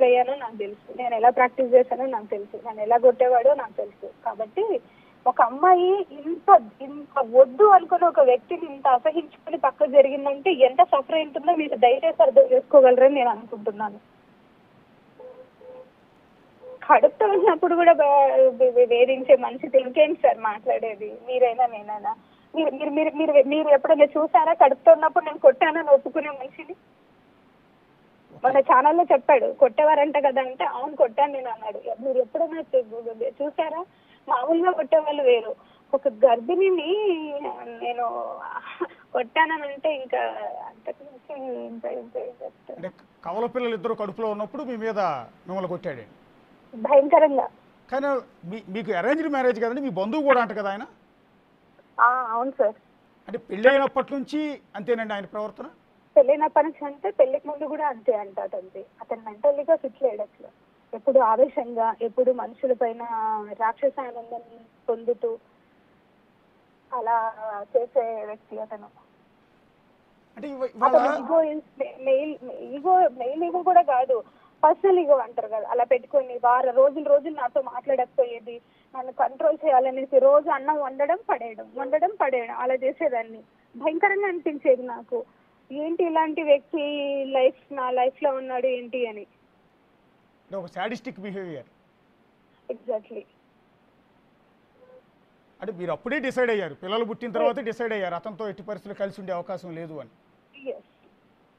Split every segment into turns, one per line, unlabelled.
అయ్యానో నాకు తెలుసు, నేను ఎలా ప్రాక్టీస్ చేశానో నాకు తెలుసు, నన్ను ఎలా కొట్టేవాడో నాకు తెలుసు. కాబట్టి ఒక అమ్మాయి ఇంత ఇంత వద్దు అనుకుని ఒక వ్యక్తిని ఇంత అసహించుకుని పక్క జరిగిందంటే ఎంత సఫర్ ఉంటుందో మీరు దయచేసి అర్థం చేసుకోగలరని నేను అనుకుంటున్నాను. కడుపుతో ఉన్నప్పుడు కూడా వేధించే మనిషితో ఇంకేంటి సార్ మాట్లాడేది? మీరైనా నేనైనా మీరు మీరు మీరు మీరు మీరు ఎప్పుడైనా చూసారా కడుపుతో ఉన్నప్పుడు నేను కొట్టానని ఒప్పుకునే మనిషిని? మన ఛానల్లో చెప్పాడు కొట్టేవారంట కదా అంటే అవును కొట్టాను నేను అన్నాడు. మీరు ఎప్పుడైనా చూసారా? మామూలుగా కొట్టేవాళ్ళు వేరు, ఒక గర్భిణిని నేను కొట్టానంటే ఇంకా అంతకు మించి
కవల పిల్లలు ఇద్దరు కడుపులో ఉన్నప్పుడు మీ మీద మిమ్మల్ని కొట్టాడు
భయంకరంగా.
కానీ మీకు అరేంజ్డ్ మ్యారేజ్ కదండి, మీ బంధువు కూడా అంట కదా ఆయన?
అవును సార్.
అంటే పెళ్ళైనప్పటి నుంచి అంతేనండి ఆయన ప్రవర్తన?
పెళ్ళైనప్పటి నుంచి అంటే పెళ్లికి ముందు కూడా అంతే అంట. అతను మెంటల్లీగా ఫిట్ లేడు అసలు. ఎప్పుడు ఆవేశంగా, ఎప్పుడు మనుషుల పైన రాక్షసానందం పొందుతూ అలా చేసే వ్యక్తి అతను. మెయిల్ ఈగో కూడా కాదు, పర్సనల్ ఈగో అంటారు కదా, అలా పెట్టుకొని రోజులు నాతో మాట్లాడకపోయేది, నన్ను కంట్రోల్ చేయాలనేసి రోజు అన్నం వండడం పడేయడం అలా చేసేదాన్ని. భయంకరంగా అనిపించేది నాకు, ఏంటి ఇలాంటి వ్యక్తి నా లైఫ్ లో ఉన్నాడు ఏంటి అని.
ఒక సాడిస్టిక్ బిహేవియర్.
ఎగ్జాక్ట్లీ.
అంటే మీరు అప్పుడే డిసైడ్ అయ్యారు, పిల్లలు పుట్టిన తర్వాత డిసైడ్ అయ్యారు అతనితో ఎట్టి పరిస్థితులు కలిసి ఉండే అవకాశం లేదు అని?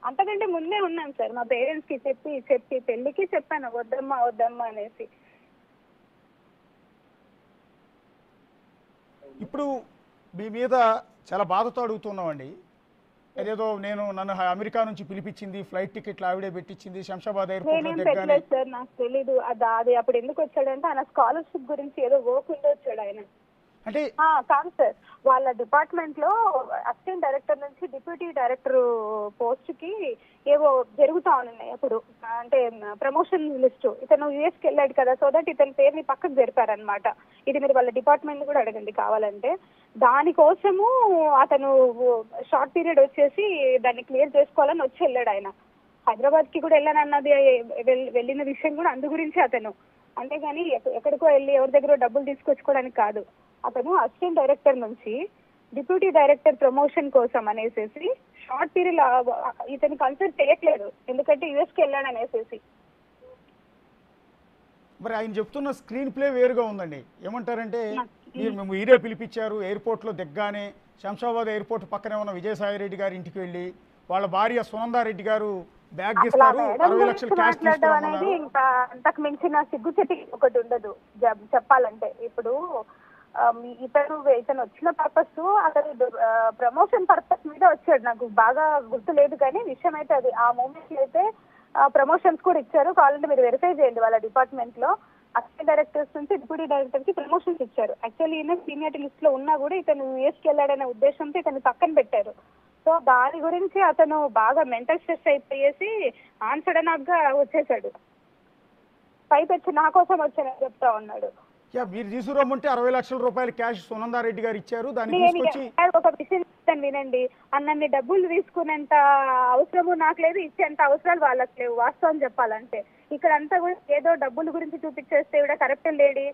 అంతకంటే ముందే ఉన్నాను సార్, మా పేరెంట్స్ కి చెప్పి పెళ్లికి చెప్పాను వద్దమ్మా అనేసి.
ఇప్పుడు మీ మీద చాలా బాధతో అడుగుతున్నామండి. అదేదో నన్ను అమెరికా నుంచి పిలిపించింది, ఫ్లైట్ టికెట్లు ఆవిడే పెట్టించింది, శంషాబాద్ ఎయిర్పోర్ట్ లో దిగ్గానే.
సార్ నాకు తెలీదు అది అప్పుడు ఎందుకు వచ్చాడంటే ఆయన స్కాలర్షిప్ గురించి ఏదో వర్క్ ఉండి వచ్చాడు ఆయన.
అంటే
కాదు సార్, వాళ్ళ డిపార్ట్మెంట్ లో అసిస్టెంట్ డైరెక్టర్ నుంచి డిప్యూటీ డైరెక్టర్ పోస్ట్ కి ఏవో జరుగుతా ఉన్నాయి అప్పుడు, అంటే ప్రమోషన్ లిస్ట్. ఇతను యుఎస్ కి వెళ్ళాడు కదా, సో దట్ ఇతని పేరుని పక్కకు జరిపారనమాట. ఇది మీరు వాళ్ళ డిపార్ట్మెంట్ కూడా అడగండి కావాలంటే. దానికోసము అతను షార్ట్ పీరియడ్ వచ్చేసి దాన్ని క్లియర్ చేసుకోవాలని వచ్చి వెళ్ళాడు ఆయన. హైదరాబాద్ కి కూడా వెళ్ళానన్నది వెళ్ళిన విషయం కూడా అందు గురించి అతను, అంతేగాని ఎక్కడికో వెళ్ళి ఎవరి దగ్గర డబ్బులు తీసుకొచ్చుకోవడానికి కాదు. అతను అసిస్టెంట్ డైరెక్టర్ నుంచి డిప్యూటీ డైరెక్టర్ ప్రమోషన్ కోసం అనేసి షార్ట్ పీరియడ్ ఇతను కన్సిడర్ చేయట్లేదు, ఎందుకంటే యుఎస్ కి వెళ్ళాడు అనేసి.
మరి ఆయన చెప్తున్న స్క్రీన్ ప్లే వేరుగా ఉందండి. ఏమంటారంటే మేము ఈరే పిలిపించారు, ఎయిర్పోర్ట్ లో దిగ్గానే శంషాబాద్ ఎయిర్పోర్ట్ పక్కనే ఉన్న విజయసాయి రెడ్డి గారి ఇంటికి వెళ్ళి వాళ్ళ భార్య సునందారెడ్డి గారు బ్యాగ్ ఇస్తారు, 60 లక్షలు క్యాష్
తీసుకున్నామన్నారు. ఇంకా అంతకు మించిన సిగ్గుచెట్టి ఒకటి ఉండదు చెప్పాలంటే. ఇప్పుడు ఇతను వచ్చిన పర్పస్ అతను ప్రమోషన్ పర్పస్ మీద వచ్చాడు, నాకు బాగా గుర్తు లేదు కానీ విషయం అయితే అది. ఆ మూమెంట్ లో అయితే ప్రమోషన్స్ కూడా ఇచ్చారు, కావాలంటే మీరు వెరిఫై చేయండి. వాళ్ళ డిపార్ట్మెంట్ లో అసిస్టెంట్ డైరెక్టర్స్ నుంచి డిప్యూటీ డైరెక్టర్ కి ప్రమోషన్స్ ఇచ్చారు. యాక్చువల్లీ ఈయన సీనియారిటీ లిస్ట్ లో ఉన్నా కూడా ఇతను యూఎస్ కి వెళ్ళాడనే ఉద్దేశంతో ఇతను పక్కన పెట్టారు. సో దాని గురించి అతను బాగా మెంటల్ స్ట్రెస్ అయిపోయేసి సడన్ గా వచ్చేసాడు, పైపెచ్చి నా కోసం వచ్చానని చెప్తా ఉన్నాడు.
మీరు తీసుకురమ్మంటే 60 లక్షల రూపాయలు క్యాష్ సునందారెడ్డి గారు ఇచ్చారు. దాన్ని తీసుకొచ్చి
ఒక విషయం వినండి, అన్నన్ని డబ్బులు తీసుకునేంత అవసరము నాకు లేదు, ఇచ్చేంత అవసరాలు వాళ్ళకి లేవు. వాస్తవం చెప్పాలంటే ఇక్కడ అంతా కూడా ఏదో డబ్బుల గురించి చూపించేస్తే కూడా కరెక్ట్ లేడీ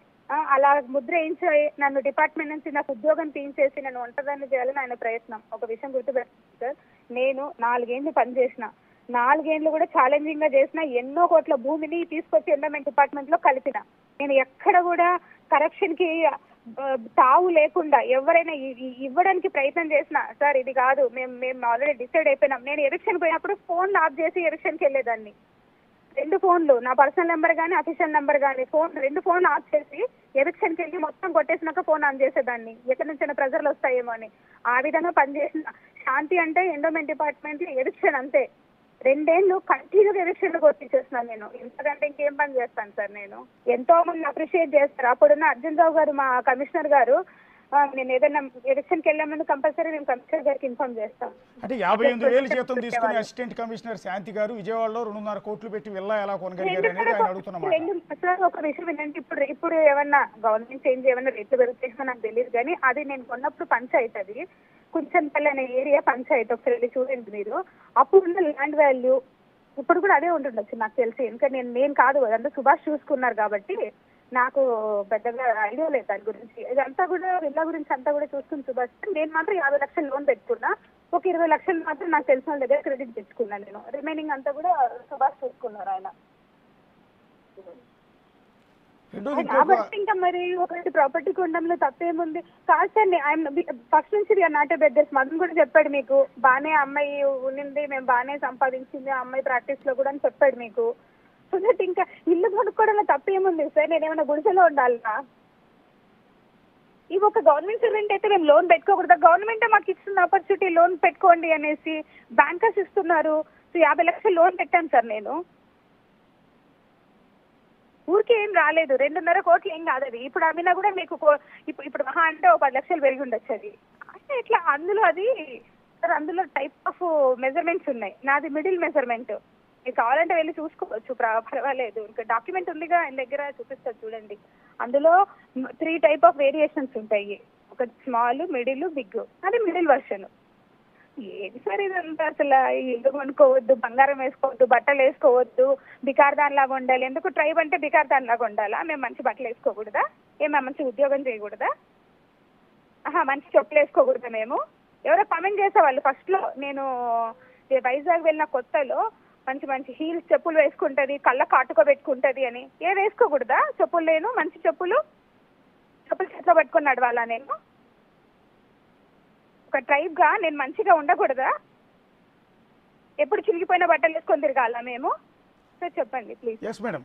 అలా ముద్ర వేయించి నన్ను డిపార్ట్మెంట్ నుంచి నాకు ఉద్యోగం తీయించేసి నన్ను ఒంటరిదాన్ని చేయాలని ఆయన ప్రయత్నం. ఒక విషయం గుర్తుపెట్టుకోండి సార్, నేను 4 ఏళ్ళు పనిచేసిన, 4 ఏళ్ళు కూడా ఛాలెంజింగ్ గా చేసిన, ఎన్నో కోట్ల భూమిని తీసుకొచ్చి ఎన్విరాన్మెంట్ డిపార్ట్మెంట్ లో కలిపిన. నేను ఎక్కడ కూడా కరప్షన్ కి తావు లేకుండా ఎవరైనా ఇవ్వడానికి ప్రయత్నం చేసిన సార్ ఇది కాదు, మేము ఆల్రెడీ డిసైడ్ అయిపోయినాం. నేను ఎలక్షన్ పోయినప్పుడు ఫోన్ ఆఫ్ చేసి ఎలక్షన్ కి వెళ్ళేదాన్ని. 2 ఫోన్లు, నా పర్సనల్ నెంబర్ కానీ అఫీషియల్ నెంబర్ కానీ 2 ఫోన్ ఆఫ్ చేసి ఎలక్షన్ కి వెళ్ళి మొత్తం కొట్టేసినాక ఫోన్ ఆన్ చేసేదాన్ని, ఎక్కడి నుంచి ప్రెజర్లు వస్తాయేమో అని. ఆ విధంగా పనిచేసిన. శాంతి అంటే ఎండోమెంట్ డిపార్ట్మెంట్ ఎలక్షన్ అంతే, 2 ఏళ్ళు కంటిన్యూగా ఎలక్షన్ కొట్టించేస్తున్నాను నేను. ఎంతకంటే ఇంకేం పని చేస్తాను సార్ నేను. ఎంతో మంది అప్రిషియేట్ చేస్తారు. అప్పుడున్న అర్జున్ రావు గారు మా కమిషనర్ గారు, నేను ఏదైనా ఎలక్షన్కి వెళ్ళే ముందు కంపల్సరీ మేము కమిషనర్ గారికి ఇన్ఫార్మ్ చేస్తాం.
అంటే 58,000 జీతం తీసుకుని అసిస్టెంట్ కమిషనర్ శాంతి గారు విజయవాడలో 2.5 కోట్లు పెట్టి వెళ్ళా ఎలా కొనగలిగారు అనేది ఆయన అడుగుతున్నమాట.
ఒక విషయం ఏంటంటే ఇప్పుడు ఏమన్నా గవర్నమెంట్ చేంజ్ ఏమన్నా రేట్లు పెరుగుతాయో నాకు తెలియదు కానీ అది నేను కొన్నప్పుడు పంచాయతీ, అది కుంచన్పల్లి అనే ఏరియా పంచాయతీ, ఒకసారి వెళ్ళి చూడండి మీరు. అప్పుడున్న ల్యాండ్ వాల్యూ ఇప్పుడు కూడా అదే ఉంటుండొచ్చు నాకు తెలిసి, ఎందుకంటే నేను కాదు అదంతా సుభాష్ చూసుకున్నారు కాబట్టి నాకు పెద్దగా ఐడియా లేదు దాని గురించి. ఇదంతా కూడా విల్లా గురించి అంతా కూడా చూసుకుని సుభాష్. నేను మాత్రం 50 లక్షలు లోన్ పెట్టుకున్నా, ఒక 20 లక్షలు మాత్రం నాకు తెలిసిన వాళ్ళ దగ్గర క్రెడిట్ తెచ్చుకున్నాను నేను. రిమైనింగ్ అంతా కూడా సుభాష్ చూసుకున్నారు ఆయన. కాబట్టి ఇంకా మరి ఒకటి ప్రాపర్టీ కొనడంలో తప్పేముంది? కాదు సార్, ఆయన ఫస్ట్ నుంచి we are not a beggars. Madan కూడా చెప్పాడు మీకు, బాగానే అమ్మాయి ఉండింది, మేము బాగానే సంపాదించింది ఆ అమ్మాయి ప్రాక్టీస్ లో కూడా అని చెప్పాడు మీకు. సో దట్ ఇంకా ఇల్లు కొనుక్కోవడంలో తప్పేముంది సార్? నేనేమైనా గుడిసెలో ఉండాలనా? ఇవి ఒక గవర్నమెంట్ సర్వెంట్ అయితే మేము లోన్ పెట్టుకోకూడదు. గవర్నమెంటే మాకు ఇస్తున్న ఆపర్చునిటీ లోన్ పెట్టుకోండి అనేసి బ్యాంకర్స్ ఇస్తున్నారు. సో 50 లక్షలు లోన్ పెట్టాను సార్ నేను. ఊరికే ఏం రాలేదు, 2.5 కోట్లు ఏం కాదు అది. ఇప్పుడు అమ్మినా కూడా మీకు ఇప్పుడు మహా అంటే ఒక 10 లక్షలు పెరిగి ఉండొచ్చు అది. అంటే ఇట్లా అందులో అది సార్, అందులో టైప్ ఆఫ్ మెజర్మెంట్స్ ఉన్నాయి. నాది మిడిల్ మెజర్మెంట్, మీకు కావాలంటే వెళ్ళి చూసుకోవచ్చు, పర్వాలేదు. ఇంకా డాక్యుమెంట్ ఉందిగా ఆయన దగ్గర, చూపిస్తారు చూడండి. అందులో 3 టైప్ ఆఫ్ వేరియేషన్స్ ఉంటాయి. ఒక స్మాల్, మిడిల్, బిగ్. అది మిడిల్ వర్షన్. ఏది సార్ ఇదంతా? అసలు ఇల్లు కొనుక్కోవద్దు, బంగారం వేసుకోవద్దు, బట్టలు వేసుకోవద్దు, బికార్దాన్ లాగా ఉండాలి. ఎందుకు ట్రైబ్ అంటే బికార్దాన్ లాగా ఉండాలా? మేము మంచి బట్టలు వేసుకోకూడదా? మేము మంచి ఉద్యోగం చేయకూడదా? మంచి చెప్పులు వేసుకోకూడదా? మేము ఎవరో కామెంట్ చేసేవాళ్ళు ఫస్ట్ లో, నేను వైజాగ్ వెళ్ళిన కొత్తలో మంచి మంచి హీల్స్ చెప్పులు వేసుకుంటది, కళ్ళ కాటుకోబెట్టుకుంటది అని. ఏ వేసుకోకూడదా చెప్పులు? నేను మంచి చెప్పులు చేతిలో పట్టుకొని నడవాలా? నేను ఒక ట్రైబ్ గా నేను మంచిగా ఉండకూడదా? ఎప్పుడు చిరిగిపోయిన బట్టలు వేసుకొని తిరగాల మేము? సార్ చెప్పండి ప్లీజ్.
ఎస్ మేడం,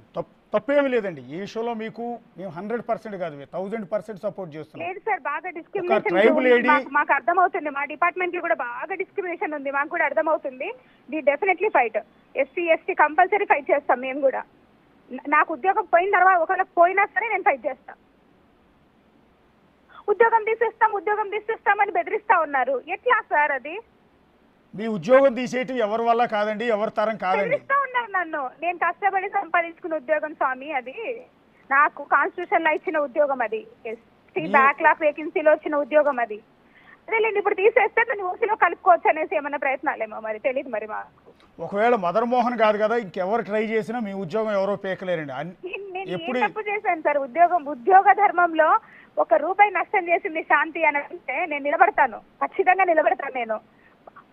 తప్పేమీ లేదండి ఈ విషయంలో. మీకు మేము 100% కాదు, 1000% సపోర్ట్ చేస్తున్నాం.
లేదు సార్, బాగా డిస్క్రిమినేషన్ మాకు అర్థమవుతుంది. మా డిపార్ట్మెంట్ లో కూడా బాగా డిస్క్రిమినేషన్ ఉంది, మాకు కూడా అర్థమవుతుంది. The definitely fight. SC ST compulsory fight చేస్తాం మేము కూడా. నాకు ఉద్యోగం పోయిన తర్వాత ఒకవేళ పోయినా సరే నేను ఫైట్ చేస్తాను. ఉద్యోగం తీసేస్తామని బెదిరిస్తా ఉన్నారు. ఎట్లా సార్ అది?
మీ ఉద్యోగం తీసేయటం ఎవరి వల్ల కాదండి, ఎవరి తరం కాదండి.
బెదిరిస్తా ఉన్నారు నన్ను. నేను కష్టపడి సంపాదించుకున్న ఉద్యోగం స్వామి అది. నాకు కాన్స్టిట్యూషన్ లో ఇచ్చిన ఉద్యోగం అది. బ్యాక్లాగ్ వేకెన్సీలో వచ్చిన ఉద్యోగం అది. అదేలేండి, ఇప్పుడు తీసేస్తే దాన్ని ఓసీలో కలుపుకోవచ్చు అనేసి ఏమన్నా ప్రయత్నాలేమో మరి తెలియదు. మరి మాకు
ఒకవేళ మదన్ మోహన్ కాదు కదా, ఇంకెవరు ట్రై చేసినా మీ ఉద్యోగం ఎవరో పేకలేరండి.
నేను ఏం తప్పు చేశాను సార్? ఉద్యోగ ధర్మంలో ₹1 నష్టం చేసింది శాంతి అని అంటే నేను నిలబడతాను, ఖచ్చితంగా నిలబడతాను. నేను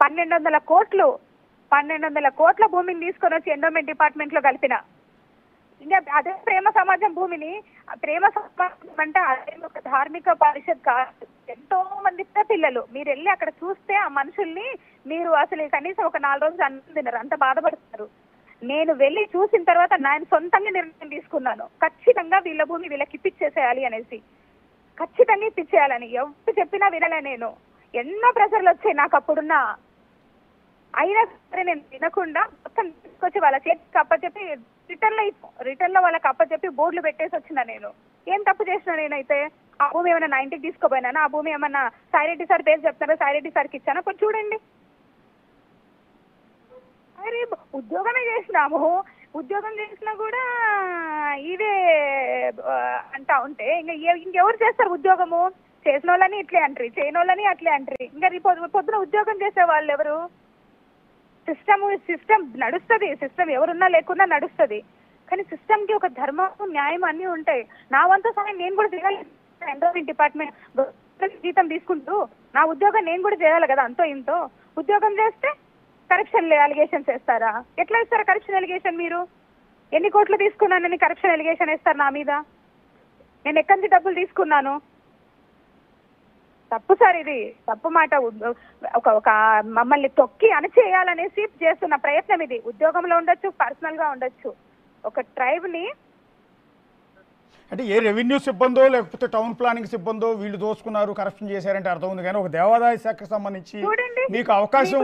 1200 కోట్ల భూమిని తీసుకొని వచ్చి ఎండోమెంట్ డిపార్ట్మెంట్ లో కలిపిన. ఇంకా అదే ప్రేమ సమాజం భూమిని, ప్రేమ సమాజం అంటే అదే ఒక ధార్మిక పరిషత్ కాదు. ఎంతో మంది పిల్లలు, మీరు వెళ్ళి అక్కడ చూస్తే ఆ మనుషుల్ని మీరు అసలు కనీసం ఒక 4 రోజులు అన్నం తినరు, అంత బాధపడుతున్నారు. నేను వెళ్ళి చూసిన తర్వాత నేను సొంతంగా నిర్ణయం తీసుకున్నాను, ఖచ్చితంగా వీళ్ళ భూమి వీళ్ళకి ఇప్పించేసేయాలి అనేసి. ఖచ్చితంగా ఇప్పించేయాలని ఎవరు చెప్పినా వినలే నేను. ఎన్నో ప్రెషర్లు వచ్చాయి నాకు అప్పుడున్నా. అయినా సరే నేను వినకుండా మొత్తం తీసుకొచ్చి వాళ్ళ చేతికి అప్పచెప్పి రిటర్న్ లో వాళ్ళకి అప్పచెప్పి బోర్డులు పెట్టేసి వచ్చిన. నేను ఏం తప్పు చేసిన? నేనైతే ఆ భూమి ఏమైనా 90కి తీసుకోపోయినా? ఆ భూమి ఏమన్నా సాయిరెడ్డి సార్ పేరు చెప్తారా, సాయిరెడ్డి సార్కి ఇచ్చానా? కొంచెం చూడండి. అరే ఉద్యోగమే చేసినాము, ఉద్యోగం చేసినా కూడా ఇదే అంటా ఉంటే ఇంకెవరు చేస్తారు ఉద్యోగము? చేసిన వాళ్ళని ఇట్లే అంటారు, చేయని వాళ్ళని అట్లే అంటారు. ఇంకా పొద్దున ఉద్యోగం చేసే వాళ్ళు ఎవరు? సిస్టమ్ నడుస్తుంది, సిస్టమ్ ఎవరున్నా లేకున్నా నడుస్తుంది. కానీ సిస్టమ్ కి ఒక ధర్మం, న్యాయం అన్ని ఉంటాయి. నా వంతు సమయం నేను కూడా చేయాలి. ఎండోమెంట్ డిపార్ట్మెంట్ జీతం తీసుకుంటూ నా ఉద్యోగం నేను కూడా చేయాలి కదా, అంతో ఇంతో. ఉద్యోగం చేస్తే కరప్షన్ అలిగేషన్స్ వేస్తారా? ఎట్లా ఇస్తారా కరప్షన్ అలిగేషన్? మీరు ఎన్ని కోట్లు తీసుకున్నానని కరప్షన్ అలిగేషన్ వేస్తారు నా మీద? నేను ఎక్కడి నుంచి డబ్బులు తీసుకున్నాను? తప్పు సార్, ఇది తప్పు మాట. ఒక మమ్మల్ని తొక్కి అణచేయాలనేసి చేస్తున్న ప్రయత్నం ఇది. ఉద్యోగంలో ఉండొచ్చు, పర్సనల్ గా ఉండొచ్చు. ఒక ట్రైబ్ ని
అంటే ఏ రెవెన్యూ సిబ్బందో లేకపోతే టౌన్ ప్లానింగ్ సిబ్బందో వీళ్ళు దోచుకున్నారు, కరప్షన్ చేశారంటే అర్థం ఉంది. కానీ ఒక దేవాదాయ శాఖకు సంబంధించి మీకు అవకాశం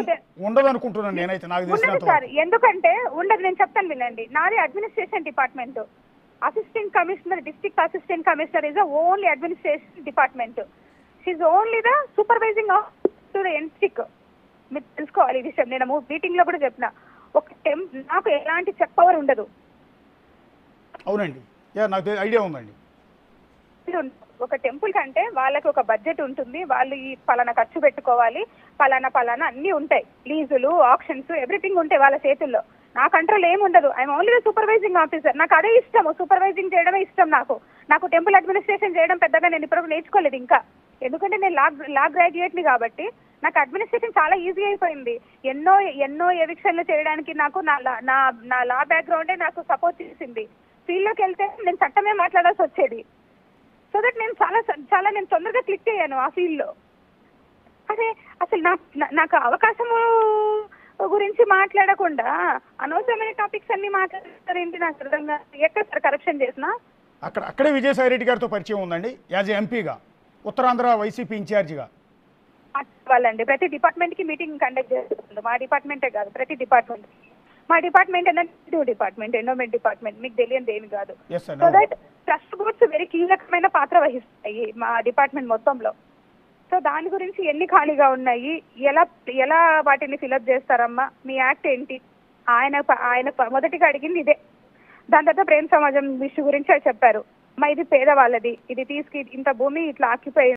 ఉండదు అనుకుంటున్నాను నేనైతే, నాకు తెలిసినంత
సార్. ఎందుకంటే ఉండదు, నేను చెప్తాను వినండి. నాది administration department. Assistant commissioner, district assistant commissioner is only administration department. She only the supervising to the ఎన్స్టిక్. మీరు తెలుసుకోవాలి ఈ విషయం. నేను మీటింగ్ లో కూడా చెప్పిన, నాకు ఎలాంటి చెక్ పవర్ ఉండదు.
అవునండి, నాకు ఐడియా ఉందండి.
ఒక టెంపుల్ కంటే వాళ్ళకి ఒక బడ్జెట్ ఉంటుంది, వాళ్ళు ఈ పలానా ఖర్చు పెట్టుకోవాలి, పలానా అన్ని ఉంటాయి, లీజులు, ఆప్షన్స్, ఎవ్రీథింగ్ ఉంటాయి వాళ్ళ చేతుల్లో. నా కంట్రోల్ ఏమి ఉండదు. I'm only supervising officer. నాకు అదే ఇష్టం, సూపర్వైజింగ్ చేయడమే ఇష్టం. నాకు టెంపుల్ అడ్మినిస్ట్రేషన్ చేయడం పెద్దగా నేను ఇప్పుడు నేర్చుకోలేదు ఇంకా, ఎందుకంటే నేను లా గ్రాడ్యుయేట్ని కాబట్టి నాకు అడ్మినిస్ట్రేషన్ చాలా ఈజీ అయిపోయింది. ఎన్నో ఎవిక్షన్లు చేయడానికి నాకు నా లా బ్యాక్గ్రౌండే నాకు సపోర్ట్ చేసింది. ఫీల్డ్లోకి వెళ్తే నేను చట్టమే మాట్లాడాల్సి వచ్చేది. సో దట్ నేను చాలా నేను తొందరగా క్లిక్ అయ్యాను ఆ ఫీల్డ్లో. అదే అసలు నాకు అవకాశము గురించి మాట్లాడకుండా అనవసరమైన టాపిక్స్ అన్ని మాట్లాడతారేంటి? నాకు అర్థంగా ఎక్కడ సార్ కరప్షన్ చేసినా
అక్కడే విజయసాయి రెడ్డి గారితో పరిచయం ఉందండి, యాజ్ ఎంపీగా, ఉత్తరాంధ్ర వైసీపీ ఇన్ఛార్జిగా.
వాళ్ళండి ప్రతి డిపార్ట్మెంట్కి మీటింగ్ కండక్ట్ చేస్తుంది. మా డిపార్ట్మెంటే కాదు, ప్రతి డిపార్ట్మెంట్. మా డిపార్ట్మెంట్ ఏంటంటే డిపార్ట్మెంట్, ఎండోమెంట్ డిపార్ట్మెంట్, మీకు తెలియదు ఏమి కాదు. So that trust boards very కీలకమైన పాత్ర వహిస్తాయి మా డిపార్ట్మెంట్ మొత్తంలో. సో దాని గురించి ఎన్ని ఖాళీగా ఉన్నాయి, ఎలా వాటిని ఫిలప్ చేస్తారమ్మా, మీ యాక్ట్ ఏంటి? ఆయన మొదటిగా అడిగింది ఇదే. దాని తర్వాత ప్రేమ సమాజం ఇష్యూ గురించి చెప్పారు. ఇది పేదవాళ్ళది, ఇది తీసుకు ఇంత భూమి ఇట్లా ఆక్యుపై